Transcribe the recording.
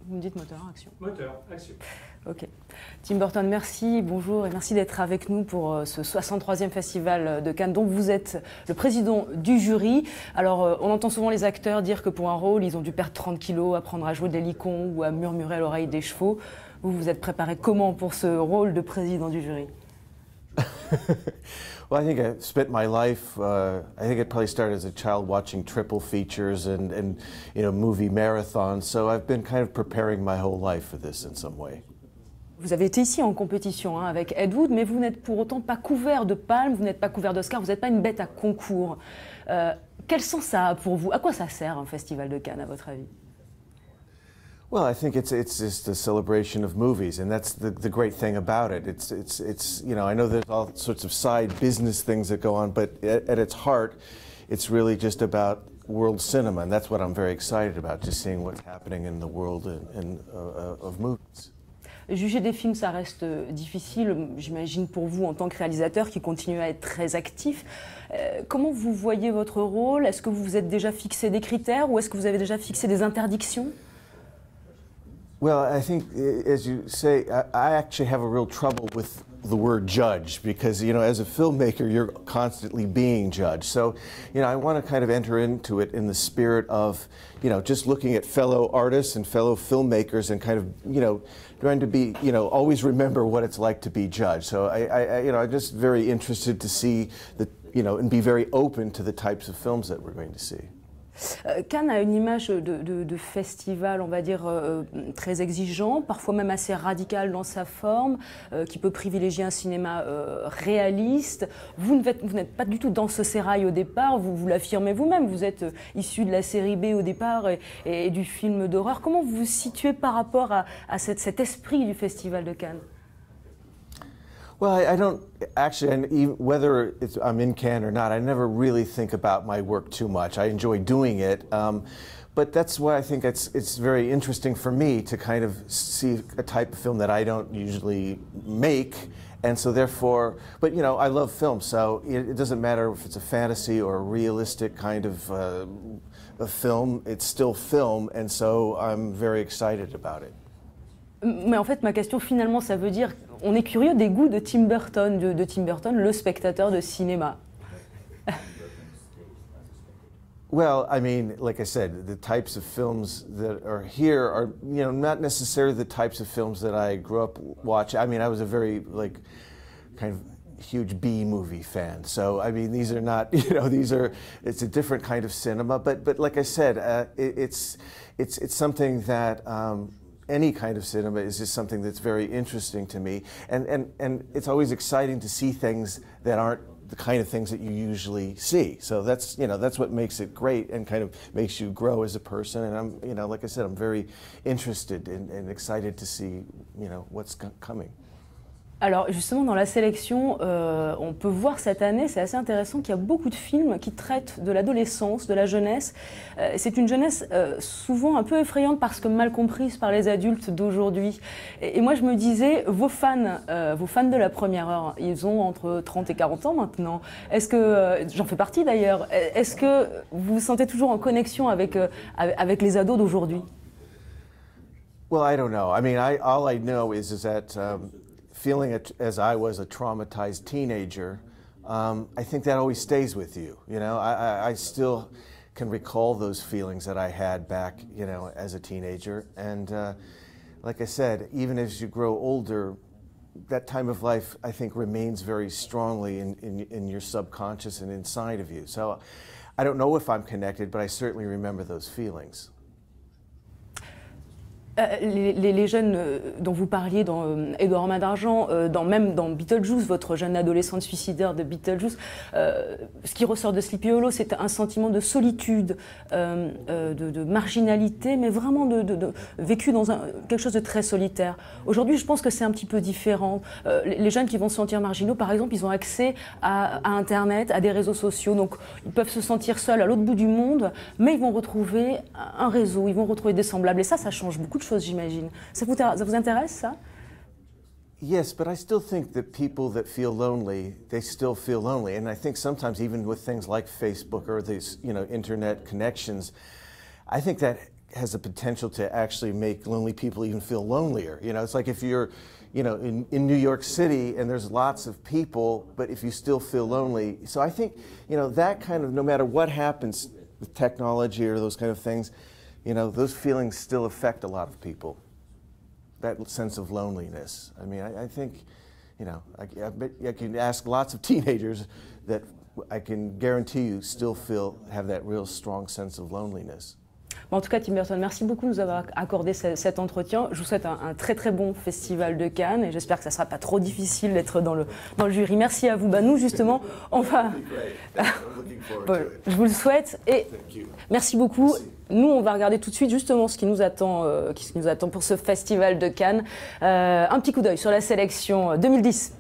Vous me dites moteur, action. Moteur, action. Ok. Tim Burton, merci, bonjour et merci d'être avec nous pour ce 63e Festival de Cannes dont vous êtes le président du jury. Alors, on entend souvent les acteurs dire que pour un rôle, ils ont dû perdre 30 kilos, apprendre à jouer des licons ou à murmurer à l'oreille des chevaux. Vous vous êtes préparé comment pour ce rôle de président du jury? Well, I think I spent my life, I think it probably started as a child watching triple features and movie marathons. So I've been kind of preparing my whole life for this in some way. Vous avez été ici en compétition avec Ed Wood, mais vous n'êtes pour autant pas couvert de palmes, vous n'êtes pas couvert d'Oscar, vous n'êtes pas une bête à concours. Quel sens ça a pour vous? À quoi ça sert un festival de Cannes, à votre avis? Well, I think it's just a celebration of movies, and that's the great thing about it. It's I know there's all sorts of side business things that go on, but at its heart, it's really just about world cinema, and that's what I'm very excited about, just seeing what's happening in the world of movies. Juger des films, ça reste difficile, j'imagine, pour vous en tant que réalisateur qui continue à être très actif. Comment vous voyez votre rôle? Est-ce que vous vous êtes déjà fixé des critères ou est-ce que vous avez déjà fixé des interdictions? Well, I think, as you say, I actually have a real trouble with the word judge because, as a filmmaker, you're constantly being judged. So, I want to kind of enter into it in the spirit of, just looking at fellow artists and fellow filmmakers and kind of, trying to be, always remember what it's like to be judged. So I'm just very interested to see and be very open to the types of films that we're going to see. Cannes a une image de festival, on va dire, très exigeant, parfois même assez radical dans sa forme, qui peut privilégier un cinéma réaliste. Vous n'êtes pas du tout dans ce sérail au départ, vous l'affirmez vous-même, vous êtes issu de la série B au départ et du film d'horreur. Comment vous vous situez par rapport à cet esprit du Festival de Cannes? Well, I don't actually, and whether I'm in Cannes or not, I never really think about my work too much. I enjoy doing it, but that's why I think it's very interesting for me to kind of see a type of film that I don't usually make, and so therefore, but I love film, so it doesn't matter if it's a fantasy or a realistic kind of a film, it's still film, and so I'm very excited about it. Mais en fait, ma question finalement, ça veut dire, on est curieux des goûts de Tim Burton, de Tim Burton, le spectateur de cinéma. Well, I mean, like I said, the types of films that are here are, not necessarily the types of films that I grew up watching. I mean, I was a very, kind of huge B-movie fan. So, I mean, these are not, it's a different kind of cinema. But like I said, it's something that, any kind of cinema is just something that's very interesting to me, and it's always exciting to see things that aren't the kind of things that you usually see. So that's what makes it great and kind of makes you grow as a person. And I'm like I said, I'm very interested and excited to see what's coming. Alors justement dans la sélection, on peut voir cette année, c'est assez intéressant qu'il y a beaucoup de films qui traitent de l'adolescence, de la jeunesse. C'est une jeunesse souvent un peu effrayante parce que mal comprise par les adultes d'aujourd'hui. Et moi je me disais, vos fans de la première heure, ils ont entre 30 et 40 ans maintenant. Est-ce que, j'en fais partie d'ailleurs, est-ce que vous vous sentez toujours en connexion avec les ados d'aujourd'hui? Well, I don't know. I mean, all I know is that feeling it as I was a traumatized teenager, I think that always stays with you. I still can recall those feelings that I had back, as a teenager. And like I said, even as you grow older, that time of life, I think, remains very strongly in your subconscious and inside of you. So I don't know if I'm connected, but I certainly remember those feelings. Les jeunes dont vous parliez dans Édouard Main d'Argent, même dans Beetlejuice, votre jeune adolescente suicidaire de Beetlejuice, ce qui ressort de Sleepy Hollow, c'est un sentiment de solitude, de marginalité, mais vraiment vécu dans quelque chose de très solitaire. Aujourd'hui, je pense que c'est un petit peu différent. Les jeunes qui vont se sentir marginaux, par exemple, ils ont accès à Internet, à des réseaux sociaux, donc ils peuvent se sentir seuls à l'autre bout du monde, mais ils vont retrouver un réseau, ils vont retrouver des semblables, et ça change beaucoup de choses, j'imagine. Ça vous intéresse, ça? Yes, but I still think that people that feel lonely, they still feel lonely. And I think sometimes even with things like Facebook or these, internet connections, I think that has the potential to actually make lonely people even feel lonelier. You know, it's like if you're, you know, in New York City and there's lots of people, but if you still feel lonely. So I think, you know, that kind of, no matter what happens with technology or those kind of things, you know, those feelings still affect a lot of people. That sense of loneliness. I mean, I think, you know, I can ask lots of teenagers that I can guarantee you still have that real strong sense of loneliness. En tout cas, Tim Burton, merci beaucoup de nous avoir accordé cet entretien. Je vous souhaite un très très bon festival de Cannes et j'espère que ça ne sera pas trop difficile d'être dans le jury. Merci à vous. Bah, nous, justement, on va... Bon, je vous le souhaite et merci beaucoup. Nous, on va regarder tout de suite justement ce qui nous attend pour ce festival de Cannes. Un petit coup d'œil sur la sélection 2010.